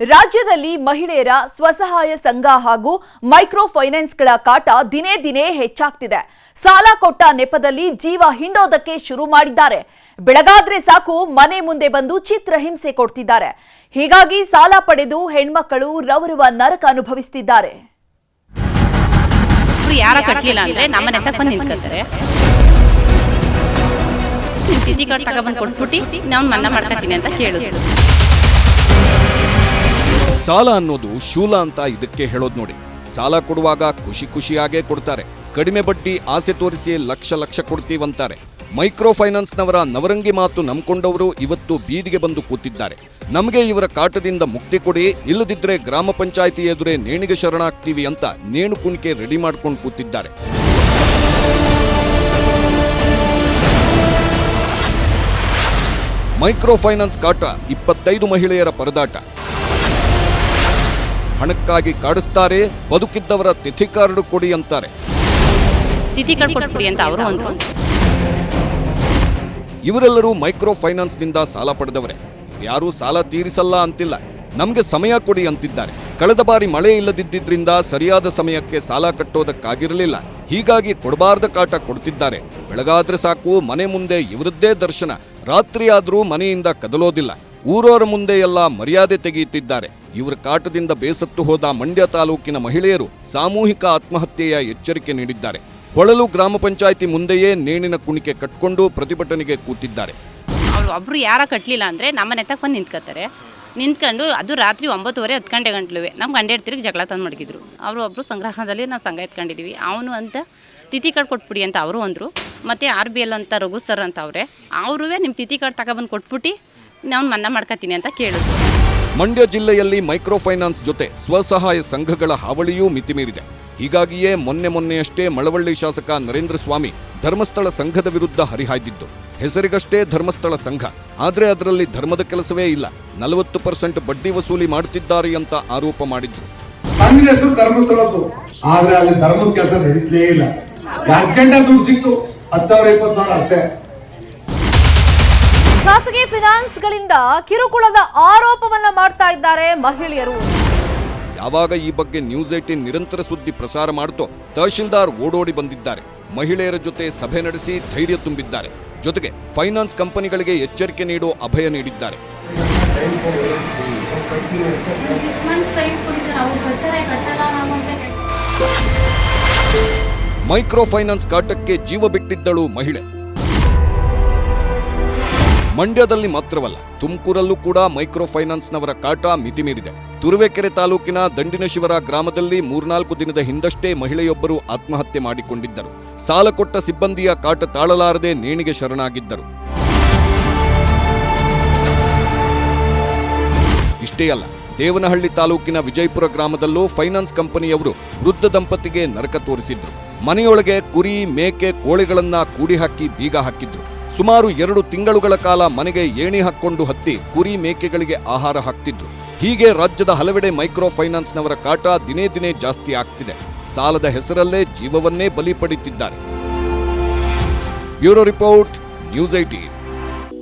ರಾಜ್ಯದಲ್ಲಿ ಮಹಿಳೆಯರ ಸ್ವಸಹಾಯ ಸಂಘ ಹಾಗೂ ಮೈಕ್ರೋ ಫೈನಾನ್ಸ್ಗಳ ಕಾಟ ದಿನೇ ದಿನೇ ಹೆಚ್ಚಾಗ್ತಿದೆ. ಸಾಲ ಕೊಟ್ಟ ನೆಪದಲ್ಲಿ ಜೀವ ಹಿಂಡೋದಕ್ಕೆ ಶುರು ಮಾಡಿದ್ದಾರೆ. ಬೆಳಗಾದ್ರೆ ಸಾಕು ಮನೆ ಮುಂದೆ ಬಂದು ಚಿತ್ರಹಿಂಸೆ ಕೊಡ್ತಿದ್ದಾರೆ. ಹೀಗಾಗಿ ಸಾಲ ಪಡೆದು ಹೆಣ್ಮಕ್ಕಳು ರವರುವ ನರಕ ಅನುಭವಿಸುತ್ತಿದ್ದಾರೆ. ಯಾರ ಕಟ್ಟಲಿಲ್ಲ ಅಂದ್ರೆ ನಮ್ಮನೆ ತಕ್ಕ ಬಂದು ನಿಂತ್ಕೊತಾರೆ. ತಿಥಿ ಕಾರ್ಡ್ ತಗೊಂಡ್ಬಂದು ಕೊಟ್ಬಿಟ್ಟು ನಾವು ಮನ್ನಾ ಮಾಡ್ಕೊತೀನಿ ಅಂತ ಕೇಳಿದ್ರು. ಸಾಲ ಅನ್ನೋದು ಶೂಲ ಅಂತ ಇದಕ್ಕೆ ಹೇಳೋದು ನೋಡಿ. ಸಾಲ ಕೊಡುವಾಗ ಖುಷಿಯಾಗೇ ಕೊಡ್ತಾರೆ. ಕಡಿಮೆ ಬಡ್ಡಿ ಆಸೆ ತೋರಿಸಿ ಲಕ್ಷ ಕೊಡ್ತೀವಂತಾರೆ. ಮೈಕ್ರೋ ಫೈನಾನ್ಸ್ನವರ ನವರಂಗಿ ಮಾತು ನಂಬ್ಕೊಂಡವರು ಇವತ್ತು ಬೀದಿಗೆ ಬಂದು ಕೂತಿದ್ದಾರೆ. ನಮಗೆ ಇವರ ಕಾಟದಿಂದ ಮುಕ್ತಿ ಕೊಡಿ, ಇಲ್ಲದಿದ್ರೆ ಗ್ರಾಮ ಪಂಚಾಯಿತಿ ಎದುರೇ ನೇಣಿಗೆ ಶರಣಾಗ್ತೀವಿ ಅಂತ ನೇಣು ಕುಣಿಕೆ ರೆಡಿ ಮಾಡ್ಕೊಂಡು ಕೂತಿದ್ದಾರೆ. ಮೈಕ್ರೋ ಫೈನಾನ್ಸ್ ಕಾಟ 25 ಮಹಿಳೆಯರ ಪರದಾಟ. ಹಣಕ್ಕಾಗಿ ಕಾಡಿಸ್ತಾರೆ, ಬದುಕಿದ್ದವರ ತಿಥಿ ಕಾರ್ಡ್ ಕೊಡಿ ಅಂತಾರೆ. ತಿಥಿ ಕಾರ್ಡ್ ಕೊಟ್ಬಿಡಿ ಅಂತ ಅವರು ಅಂದ್ರು. ಇವರೆಲ್ಲರೂ ಮೈಕ್ರೋ ಫೈನಾನ್ಸ್ನಿಂದ ಸಾಲ ಪಡೆದವರೇ. ಯಾರೂ ಸಾಲ ತೀರಿಸಲ್ಲ ಅಂತಿಲ್ಲ, ನಮಗೆ ಸಮಯ ಕೊಡಿ ಅಂತಿದ್ದಾರೆ. ಕಳೆದ ಬಾರಿ ಮಳೆ ಇಲ್ಲದಿದ್ದರಿಂದ ಸರಿಯಾದ ಸಮಯಕ್ಕೆ ಸಾಲ ಕಟ್ಟೋದಕ್ಕಾಗಿರಲಿಲ್ಲ. ಹೀಗಾಗಿ ಕೊಡಬಾರ್ದ ಕಾಟ ಕೊಡ್ತಿದ್ದಾರೆ. ಬೆಳಗಾದ್ರೆ ಸಾಕು ಮನೆ ಮುಂದೆ ಇವರದ್ದೇ ದರ್ಶನ. ರಾತ್ರಿ ಆದ್ರೂ ಮನೆಯಿಂದ ಕದಲೋದಿಲ್ಲ. ಊರವರ ಮುಂದೆ ಎಲ್ಲ ಮರ್ಯಾದೆ ತೆಗೆಯುತ್ತಿದ್ದಾರೆ. ಇವರ ಕಾಟದಿಂದ ಬೇಸತ್ತು ಹೋದ ಮಂಡ್ಯ ತಾಲೂಕಿನ ಮಹಿಳೆಯರು ಸಾಮೂಹಿಕ ಆತ್ಮಹತ್ಯೆಯ ಎಚ್ಚರಿಕೆ ನೀಡಿದ್ದಾರೆ. ಹೊಳಲು ಗ್ರಾಮ ಪಂಚಾಯಿತಿ ಮುಂದೆಯೇ ನೇಣಿನ ಕುಣಿಕೆ ಕಟ್ಕೊಂಡು ಪ್ರತಿಭಟನೆಗೆ ಕೂತಿದ್ದಾರೆ. ಅವ್ರು ಒಬ್ರು ಯಾರ ಕಟ್ಟಲಿಲ್ಲ ಅಂದ್ರೆ ನಮ್ಮನೆ ತಕ್ಕ ಬಂದು ನಿಂತ್ಕೊತಾರೆ. ನಿಂತ್ಕೊಂಡು ಅದು ರಾತ್ರಿ 9:30 10 ಗಂಟೆ ಗಂಟ್ಲುವೆ ನಮ್ಮ ಗಂಡ ತಿರುಗಿ ಜಗಳ ತಂದು ಮಡಗಿದ್ರು. ಅವರು ಒಬ್ಬರು ಸಂಗ್ರಹದಲ್ಲಿ ನಾವು ಸಂಘ ಎತ್ಕೊಂಡಿದ್ದೀವಿ. ಅವನು ಅಂತ ತಿಥಿ ಕಾರ್ಡ್ ಕೊಟ್ಬಿಡಿ ಅಂತ ಅವರು ಅಂದರು. ಮತ್ತು RBL ಅಂತ ರಘು ಸರ್ ಅಂತ ಅವರು ನಿಮ್ಮ ತಿಥಿ ಕಾರ್ಡ್ ತಗೊಬಂದು ಕೊಟ್ಬಿಟ್ಟು ನಾವು ಮನ್ನಾ ಮಾಡ್ಕೊತೀನಿ ಅಂತ ಕೇಳಿದ್ರು. ಮಂಡ್ಯ ಜಿಲ್ಲೆಯಲ್ಲಿ ಮೈಕ್ರೋ ಫೈನಾನ್ಸ್ ಜೊತೆ ಸ್ವಸಹಾಯ ಸಂಘಗಳ ಹಾವಳಿಯೂ ಮಿತಿಮೀರಿದೆ. ಹೀಗಾಗಿಯೇ ಮೊನ್ನೆಯಷ್ಟೇ ಮಳವಳ್ಳಿ ಶಾಸಕ ನರೇಂದ್ರ ಸ್ವಾಮಿ ಧರ್ಮಸ್ಥಳ ಸಂಘದ ವಿರುದ್ಧ ಹರಿಹಾಯ್ದಿದ್ದು. ಹೆಸರಿಗಷ್ಟೇ ಧರ್ಮಸ್ಥಳ ಸಂಘ, ಆದ್ರೆ ಅದರಲ್ಲಿ ಧರ್ಮದ ಕೆಲಸವೇ ಇಲ್ಲ. 40% ಬಡ್ಡಿ ವಸೂಲಿ ಮಾಡುತ್ತಿದ್ದಾರೆ ಅಂತ ಆರೋಪ ಮಾಡಿದ್ರು. ಆದ್ರೆ ಅಲ್ಲಿ ಧರ್ಮದ ಕೆಲಸ ನಡೀತಲೇ ಇಲ್ಲ. ಅರ್ಜೆಂಟ್ ದುಡ್ಡು ಸಿಕ್ತು 10,000 20,000 ಅಷ್ಟೇ. ಖಾಸಗಿ ಫೈನಾನ್ಸ್ಗಳಿಂದ ಕಿರುಕುಳದ ಆರೋಪವನ್ನ ಮಾಡ್ತಾ ಇದ್ದಾರೆ ಮಹಿಳೆಯರು. ಯಾವಾಗ ಈ ಬಗ್ಗೆ ನ್ಯೂಸ್ 18 ನಿರಂತರ ಸುದ್ದಿ ಪ್ರಸಾರ ಮಾಡ್ತೋ ತಹಶೀಲ್ದಾರ್ ಓಡೋಡಿ ಬಂದಿದ್ದಾರೆ. ಮಹಿಳೆಯರ ಜೊತೆ ಸಭೆ ನಡೆಸಿ ಧೈರ್ಯ ತುಂಬಿದ್ದಾರೆ. ಜೊತೆಗೆ ಫೈನಾನ್ಸ್ ಕಂಪನಿಗಳಿಗೆ ಎಚ್ಚರಿಕೆ ನೀಡೋ ಅಭಯ ನೀಡಿದ್ದಾರೆ. ಮೈಕ್ರೋ ಫೈನಾನ್ಸ್ ಕಾಟಕ್ಕೆ ಜೀವ ಬಿಟ್ಟಿದ್ದಳು ಮಹಿಳೆ. ಮಂಡ್ಯದಲ್ಲಿ ಮಾತ್ರವಲ್ಲ, ತುಮಕೂರಲ್ಲೂ ಕೂಡ ಮೈಕ್ರೋ ಫೈನಾನ್ಸ್ನವರ ಕಾಟ ಮಿತಿಮೀರಿದೆ. ತುರುವೇಕೆರೆ ತಾಲೂಕಿನ ದಂಡಿನಶಿವರ ಗ್ರಾಮದಲ್ಲಿ 3-4 ದಿನದ ಹಿಂದಷ್ಟೇ ಮಹಿಳೆಯೊಬ್ಬರು ಆತ್ಮಹತ್ಯೆ ಮಾಡಿಕೊಂಡಿದ್ದರು. ಸಾಲ ಕೊಟ್ಟ ಸಿಬ್ಬಂದಿಯ ಕಾಟ ತಾಳಲಾರದೆ ನೇಣಿಗೆ ಶರಣಾಗಿದ್ದರು. ಇಷ್ಟೇ ಅಲ್ಲ, ದೇವನಹಳ್ಳಿ ತಾಲೂಕಿನ ವಿಜಯಪುರ ಗ್ರಾಮದಲ್ಲೂ ಫೈನಾನ್ಸ್ ಕಂಪನಿಯವರು ವೃದ್ಧ ದಂಪತಿಗೆ ನರಕ ತೋರಿಸಿದ್ರು. ಮನೆಯೊಳಗೆ ಕುರಿ, ಮೇಕೆ, ಕೋಳಿಗಳನ್ನ ಕೂಡಿ ಹಾಕಿ ಬೀಗ ಹಾಕಿದ್ರು. ಸುಮಾರು 2 ತಿಂಗಳುಗಳ ಕಾಲ ಮನೆಗೆ ಏಣಿ ಹಾಕೊಂಡು ಹತ್ತಿ ಕುರಿ, ಮೇಕೆಗಳಿಗೆ ಆಹಾರ ಹಾಕ್ತಿದ್ರು. ಹೀಗೆ ರಾಜ್ಯದ ಹಲವೆಡೆ ಮೈಕ್ರೋ ಫೈನಾನ್ಸ್ನವರ ಕಾಟ ದಿನೇ ದಿನೇ ಜಾಸ್ತಿ ಆಗ್ತಿದೆ. ಸಾಲದ ಹೆಸರಲ್ಲೇ ಜೀವವನ್ನೇ ಬಲಿ ಪಡೆಯುತ್ತಿದ್ದಾರೆ. Bureau report, news 18.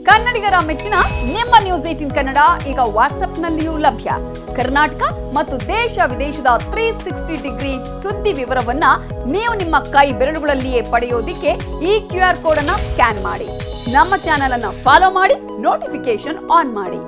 ಕನ್ನಡಿಗರ ಮೆಚ್ಚಿನ ನಿಮ್ಮ ನ್ಯೂಸ್ 18 ಕನ್ನಡ ಈಗ ವಾಟ್ಸ್ಆಪ್ನಲ್ಲಿಯೂ ಲಭ್ಯ. ಕರ್ನಾಟಕ ಮತ್ತು ದೇಶ ವಿದೇಶದ 360 ಡಿಗ್ರಿ ಸುದ್ದಿ ವಿವರವನ್ನ ನೀವು ನಿಮ್ಮ ಕೈ ಬೆರಳುಗಳಲ್ಲಿಯೇ ಪಡೆಯೋದಿಕ್ಕೆ ಈ QR ಕೋಡ್ ಅನ್ನ ಸ್ಕ್ಯಾನ್ ಮಾಡಿ. ನಮ್ಮ ಚಾನೆಲ್ ಅನ್ನ ಫಾಲೋ ಮಾಡಿ, ನೋಟಿಫಿಕೇಶನ್ ಆನ್ ಮಾಡಿ.